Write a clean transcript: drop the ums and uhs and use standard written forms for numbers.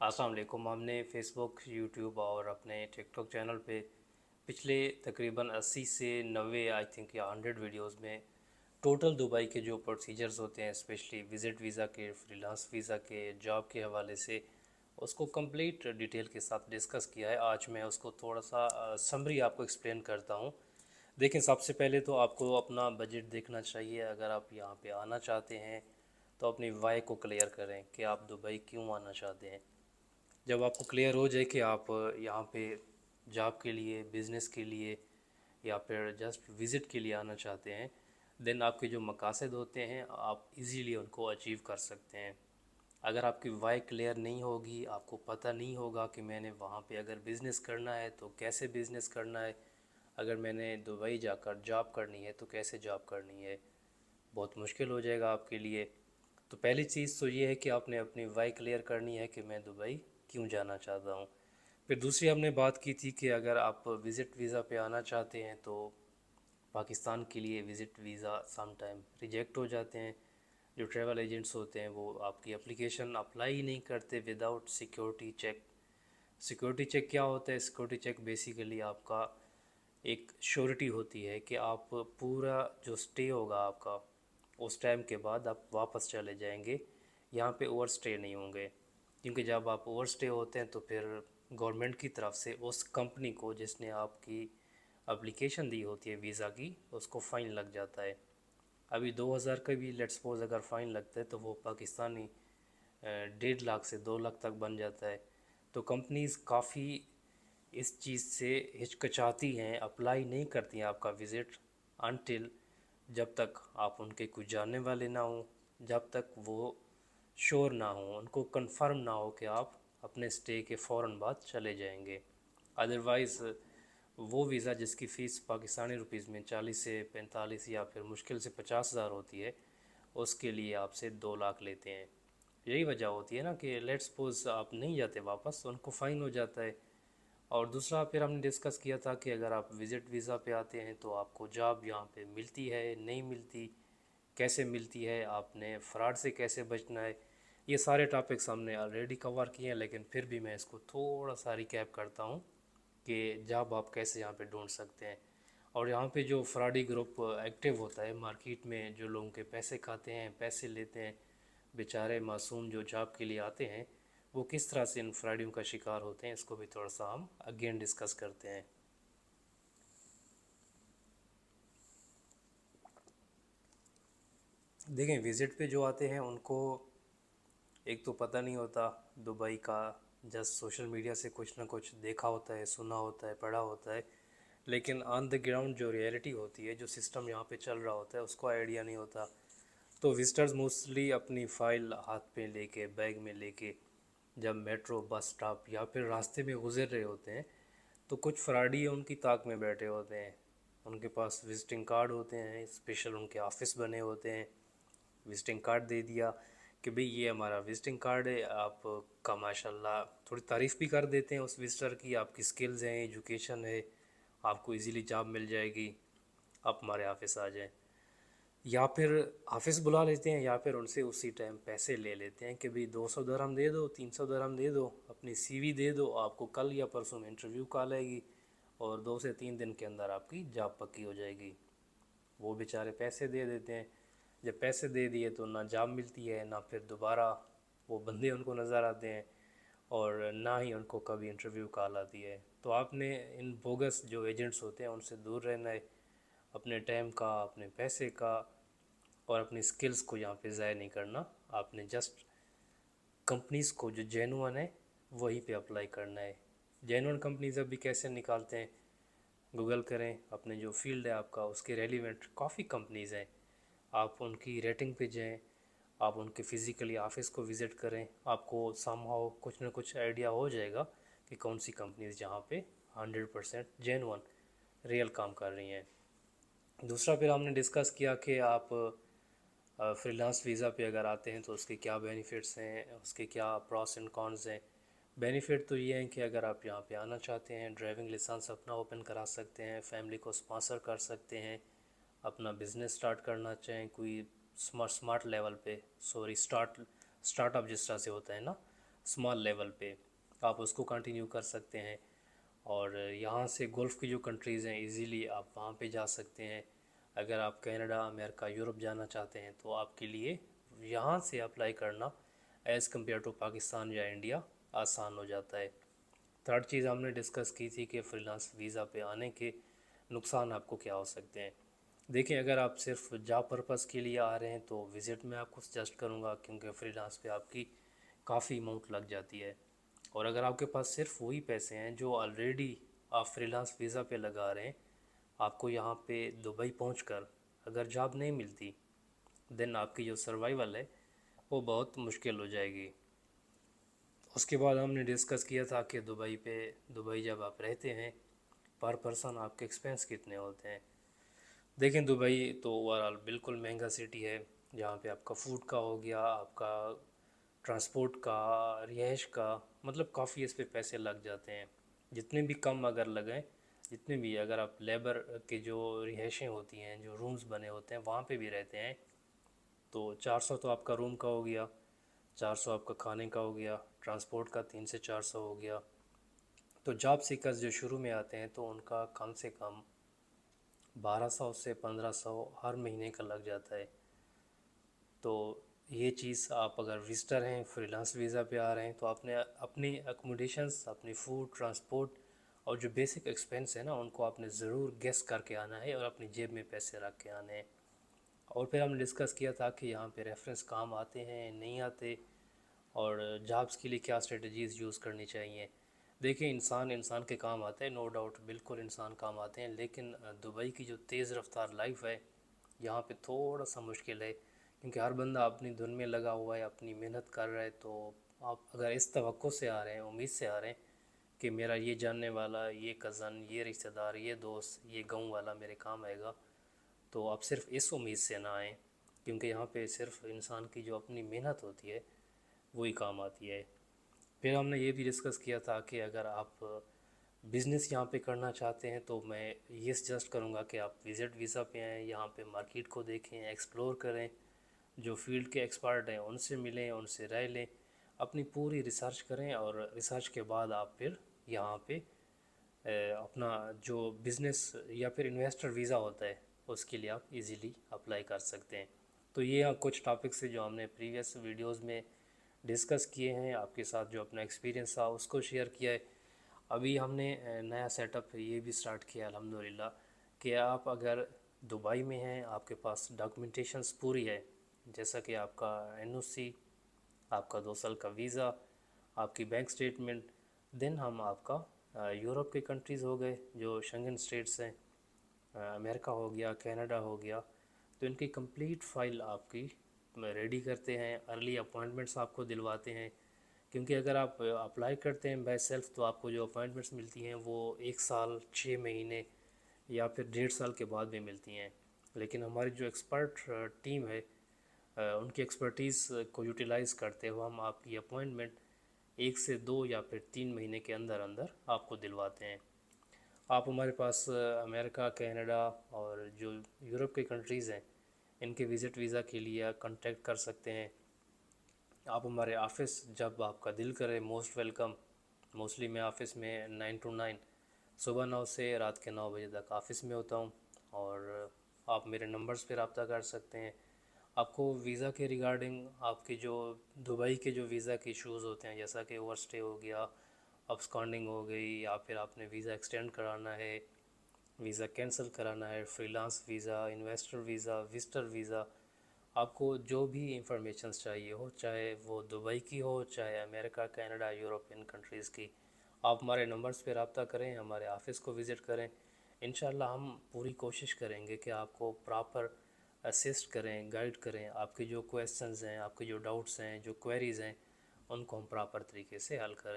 अस्सलाम वालेकुम। हमने फ़ेसबुक, यूट्यूब और अपने टिकटॉक चैनल पे पिछले तकरीबन 80 से 90 आई थिंक या 100 वीडियोस में टोटल दुबई के जो प्रोसीजर्स होते हैं, स्पेशली विज़िट वीज़ा के, फ्रीलांस वीज़ा के, जॉब के हवाले से उसको कंप्लीट डिटेल के साथ डिस्कस किया है। आज मैं उसको थोड़ा सा समरी आपको एक्सप्लेन करता हूँ। देखिए, सबसे पहले तो आपको अपना बजट देखना चाहिए। अगर आप यहाँ पे आना चाहते हैं तो अपनी वाई को क्लियर करें कि आप दुबई क्यों आना चाहते हैं। जब आपको क्लियर हो जाए कि आप यहाँ पे जॉब के लिए, बिज़नेस के लिए या फिर जस्ट विज़िट के लिए आना चाहते हैं, देन आपके जो मकासद होते हैं आप इजीली उनको अचीव कर सकते हैं। अगर आपकी वाई क्लियर नहीं होगी, आपको पता नहीं होगा कि मैंने वहाँ पे अगर बिज़नेस करना है तो कैसे बिज़नेस करना है, अगर मैंने दुबई जाकर जॉब करनी है तो कैसे जॉब करनी है, बहुत मुश्किल हो जाएगा आपके लिए। तो पहली चीज़ तो ये है कि आपने अपनी वाई क्लियर करनी है कि मैं दुबई क्यों जाना चाहता हूँ। फिर दूसरी हमने बात की थी कि अगर आप विज़िट वीज़ा पे आना चाहते हैं तो पाकिस्तान के लिए visit visa some time reject हो जाते हैं। जो ट्रैवल एजेंट्स होते हैं वो आपकी एप्लीकेशन अप्लाई ही नहीं करते without security check. Security check क्या होता है? सिक्योरिटी चेक बेसिकली आपका एक श्योरिटी होती है कि आप पूरा जो स्टे होगा आपका, उस टाइम के बाद आप वापस चले जाएंगे, यहाँ पे ओवर स्टे नहीं होंगे। क्योंकि जब आप ओवर स्टे होते हैं तो फिर गवर्नमेंट की तरफ से उस कंपनी को जिसने आपकी एप्लीकेशन दी होती है वीज़ा की, उसको फ़ाइन लग जाता है। अभी 2000 का भी लेट्स सपोज अगर फ़ाइन लगता है तो वो पाकिस्तानी 1.5 लाख से 2 लाख तक बन जाता है। तो कंपनीज़ काफ़ी इस चीज़ से हिचकिचाती हैं, अप्लाई नहीं करती हैं आपका विज़िट अनटिल जब तक आप उनके कुछ जानने वाले ना हों, जब तक वो श्योर ना हो, उनको कंफर्म ना हो कि आप अपने स्टे के फ़ौरन बाद चले जाएंगे। अदरवाइज़ वो वीज़ा जिसकी फ़ीस पाकिस्तानी रुपीज़ में 40 से 45 या फिर मुश्किल से 50,000 होती है, उसके लिए आपसे 2 लाख लेते हैं। यही वजह होती है ना कि लेट्स सपोज आप नहीं जाते वापस तो उनको फ़ाइन हो जाता है। और दूसरा फिर हमने डिस्कस किया था कि अगर आप विज़िट वीज़ा पे आते हैं तो आपको जॉब यहाँ पे मिलती है, नहीं मिलती, कैसे मिलती है, आपने फ्रॉड से कैसे बचना है। ये सारे टॉपिक्स हमने ऑलरेडी कवर किए हैं, लेकिन फिर भी मैं इसको थोड़ा सा रिकैप करता हूँ कि जॉब आप कैसे यहाँ पे ढूंढ सकते हैं। और यहाँ पे जो फ्रॉडी ग्रुप एक्टिव होता है मार्केट में, जो लोगों के पैसे खाते हैं, पैसे लेते हैं, बेचारे मासूम जो जॉब के लिए आते हैं, वो किस तरह से इन फ्रॉडियों का शिकार होते हैं, इसको भी थोड़ा सा हम अगेन डिस्कस करते हैं। देखें, विज़िट पे जो आते हैं उनको एक तो पता नहीं होता दुबई का, जस्ट सोशल मीडिया से कुछ ना कुछ देखा होता है, सुना होता है, पढ़ा होता है, लेकिन ऑन द ग्राउंड जो रियलिटी होती है, जो सिस्टम यहाँ पे चल रहा होता है, उसको आइडिया नहीं होता। तो विजिटर्स मोस्टली अपनी फ़ाइल हाथ पे लेके, बैग में लेके, जब मेट्रो, बस स्टॉप या फिर रास्ते में गुजर रहे होते हैं तो कुछ फ्रॉडी उनकी ताक में बैठे होते हैं। उनके पास विजिटिंग कार्ड होते हैं, स्पेशल उनके ऑफिस बने होते हैं। विजिटिंग कार्ड दे दिया कि भाई ये हमारा विजिटिंग कार्ड है, आपका माशाल्लाह थोड़ी तारीफ़ भी कर देते हैं उस विजिटर की, आपकी स्किल्स हैं, एजुकेशन है, आपको इजीली जॉब मिल जाएगी, आप हमारे ऑफिस आ जाएं। या फिर ऑफिस बुला लेते हैं या फिर उनसे उसी टाइम पैसे ले लेते हैं कि भाई 200 दरहम दे दो, 300 दरहम दे दो, अपनी सीवी दे दो, आपको कल या परसों में इंटरव्यू कॉल आएगी और 2 से 3 दिन के अंदर आपकी जॉब पक्की हो जाएगी। वो बेचारे पैसे दे देते हैं। जब पैसे दे दिए तो ना जॉब मिलती है, ना फिर दोबारा वो बंदे उनको नज़र आते हैं, और ना ही उनको कभी इंटरव्यू कॉल आती है। तो आपने इन बोगस जो एजेंट्स होते हैं उनसे दूर रहना है, अपने टाइम का, अपने पैसे का और अपनी स्किल्स को यहाँ पे ज़ाया नहीं करना। आपने जस्ट कंपनीज़ को जो जेनुअन है वहीं पे अप्लाई करना है। जेनुअन कंपनीज अभी कैसे निकालते हैं, गूगल करें, अपने जो फील्ड है आपका उसके रेलिवेंट काफ़ी कंपनीज़ हैं, आप उनकी रेटिंग पे जाएं, आप उनके फ़िज़िकली ऑफिस को विज़िट करें, आपको समहाउ कुछ ना कुछ आइडिया हो जाएगा कि कौन सी कंपनीज़ जहाँ पे 100% जेनुअन रियल काम कर रही हैं। दूसरा फिर हमने डिस्कस किया कि आप फ्रीलांस वीज़ा पे अगर आते हैं तो उसके क्या बेनिफिट्स हैं, उसके क्या प्रॉस एंड कॉन्स हैं। बेनिफिट तो ये हैं कि अगर आप यहाँ पे आना चाहते हैं, ड्राइविंग लाइसेंस अपना ओपन करा सकते हैं, फैमिली को स्पॉन्सर कर सकते हैं, अपना बिज़नेस स्टार्ट करना चाहें कोई स्मार्ट स्मार्ट लेवल पे, सॉरी स्टार्टअप जिस तरह से होता है ना, स्मॉल लेवल पे, आप उसको कंटिन्यू कर सकते हैं। और यहाँ से गल्फ़ की जो कंट्रीज़ हैं इजीली आप वहाँ पे जा सकते हैं। अगर आप कनाडा, अमेरिका, यूरोप जाना चाहते हैं तो आपके लिए यहाँ से अप्लाई करना एज़ कम्पेयर टू पाकिस्तान या इंडिया आसान हो जाता है। थर्ड चीज़ हमने डिस्कस की थी कि फ्रीलांस वीज़ा पे आने के नुकसान आपको क्या हो सकते हैं। देखिए, अगर आप सिर्फ जॉब पर्पज़ के लिए आ रहे हैं तो विज़िट में आपको सजेस्ट करूँगा, क्योंकि फ्रीलांस पे आपकी काफ़ी अमाउंट लग जाती है। और अगर आपके पास सिर्फ वही पैसे हैं जो ऑलरेडी आप फ्रीलांस वीज़ा पे लगा रहे हैं, आपको यहाँ पे दुबई पहुँचकर अगर जॉब नहीं मिलती, देन आपकी जो सर्वाइवल है वो बहुत मुश्किल हो जाएगी। उसके बाद हमने डिस्कस किया था कि दुबई जब आप रहते हैं पर पर्सन आपके एक्सपेंस कितने होते हैं। देखें, दुबई तो ओवरऑल बिल्कुल महंगा सिटी है, जहाँ पे आपका फूड का हो गया, आपका ट्रांसपोर्ट का, रिहाइश का, मतलब काफ़ी इस पे पैसे लग जाते हैं। जितने भी कम अगर लगें, जितने भी अगर आप लेबर के जो रिहाइशें होती हैं, जो रूम्स बने होते हैं वहाँ पे भी रहते हैं, तो 400 तो आपका रूम का हो गया, 400 आपका खाने का हो गया, ट्रांसपोर्ट का 300 से 400 हो गया। तो जॉब सीकर्स जो शुरू में आते हैं तो उनका कम से कम 1200 से 1500 हर महीने का लग जाता है। तो ये चीज़, आप अगर विज़िटर हैं, फ्रीलांस वीज़ा पे आ रहे हैं, तो आपने अपनी अकोमोडेशंस, अपनी फूड, ट्रांसपोर्ट और जो बेसिक एक्सपेंस है ना, उनको आपने ज़रूर गेस करके आना है और अपनी जेब में पैसे रख के आने हैं। और फिर हमने डिस्कस किया था कि यहाँ पे रेफरेंस काम आते हैं नहीं आते, और जॉब्स के लिए क्या स्ट्रेटजीज़ यूज़ करनी चाहिए। देखिए, इंसान इंसान के काम आते हैं, नो डाउट, बिल्कुल इंसान काम आते हैं, लेकिन दुबई की जो तेज़ रफ्तार लाइफ है यहाँ पे थोड़ा सा मुश्किल है, क्योंकि हर बंदा अपनी धुन में लगा हुआ है, अपनी मेहनत कर रहा है। तो आप अगर इस तवक्को से आ रहे हैं, उम्मीद से आ रहे हैं कि मेरा ये जानने वाला, ये कज़न, ये रिश्तेदार, ये दोस्त, ये गाँव वाला मेरे काम आएगा, तो आप सिर्फ इस उम्मीद से ना आएँ, क्योंकि यहाँ पे सिर्फ इंसान की जो अपनी मेहनत होती है वही काम आती है। फिर हमने ये भी डिस्कस किया था कि अगर आप बिज़नेस यहाँ पे करना चाहते हैं तो मैं ये सजेस्ट करूँगा कि आप विज़िट वीज़ा पे आएँ, यहाँ पे मार्केट को देखें, एक्सप्लोर करें, जो फील्ड के एक्सपर्ट हैं उनसे मिलें, उनसे राय लें, अपनी पूरी रिसर्च करें, और रिसर्च के बाद आप फिर यहाँ पे अपना जो बिज़नेस या फिर इन्वेस्टर वीज़ा होता है उसके लिए आप इजीली अप्लाई कर सकते हैं। तो ये कुछ टॉपिक्स है जो हमने प्रीवियस वीडियोस में डिस्कस किए हैं, आपके साथ जो अपना एक्सपीरियंस था उसको शेयर किया है। अभी हमने नया सेटअप ये भी स्टार्ट किया अल्हम्दुलिल्लाह, कि आप अगर दुबई में हैं, आपके पास डॉक्यूमेंटेशंस पूरी है, जैसा कि आपका एनओसी, आपका 2 साल का वीज़ा, आपकी बैंक स्टेटमेंट, देन हम आपका यूरोप के कंट्रीज़ हो गए जो शेंगन स्टेट्स हैं, अमेरिका हो गया, कनाडा हो गया, तो इनकी कंप्लीट फ़ाइल आपकी रेडी करते हैं, अर्ली अपॉइंटमेंट्स आपको दिलवाते हैं। क्योंकि अगर आप अप्लाई करते हैं बाय सेल्फ तो आपको जो अपॉइंटमेंट्स मिलती हैं वो 1 साल, 6 महीने या फिर 1.5 साल के बाद भी मिलती हैं। लेकिन हमारी जो एक्सपर्ट टीम है, उनकी एक्सपर्टीज़ को यूटिलाइज़ करते हुए हम आपकी अपॉइंटमेंट 1 से 2 या फिर 3 महीने के अंदर अंदर आपको दिलवाते हैं। आप हमारे पास अमेरिका, कनाडा और जो यूरोप के कंट्रीज़ हैं इनके विज़िट वीज़ा के लिए कांटेक्ट कर सकते हैं। आप हमारे ऑफ़िस जब आपका दिल करे, मोस्ट वेलकम। मोस्टली मैं ऑफ़िस में 9 to 9, सुबह 9 से रात के 9 बजे तक ऑफ़िस में होता हूँ, और आप मेरे नंबर्स पर रब्ता कर सकते हैं। आपको वीज़ा के रिगार्डिंग आपके जो दुबई के जो वीज़ा के इशूज़ होते हैं, जैसा कि ओवर स्टे हो गया, अब्सकॉन्डिंग हो गई, या फिर आपने वीज़ा एक्सटेंड कराना है, वीज़ा कैंसिल कराना है, freelance visa, investor visa, visitor visa, आपको जो भी इंफॉर्मेशंस चाहिए हो, चाहे वो दुबई की हो, चाहे अमेरिका, कनाडा, यूरोपियन कंट्रीज़ की, आप हमारे नंबर्स पे रब्ता करें, हमारे ऑफ़िस को विज़िट करें। इंशाल्लाह हम पूरी कोशिश करेंगे कि आपको प्रॉपर असिस्ट करें, गाइड करें, आपके जो क्वेश्चंस हैं, आपके जो डाउट्स हैं, जो क्वेरीज़ हैं, उनको हम प्रॉपर तरीके से हल करें।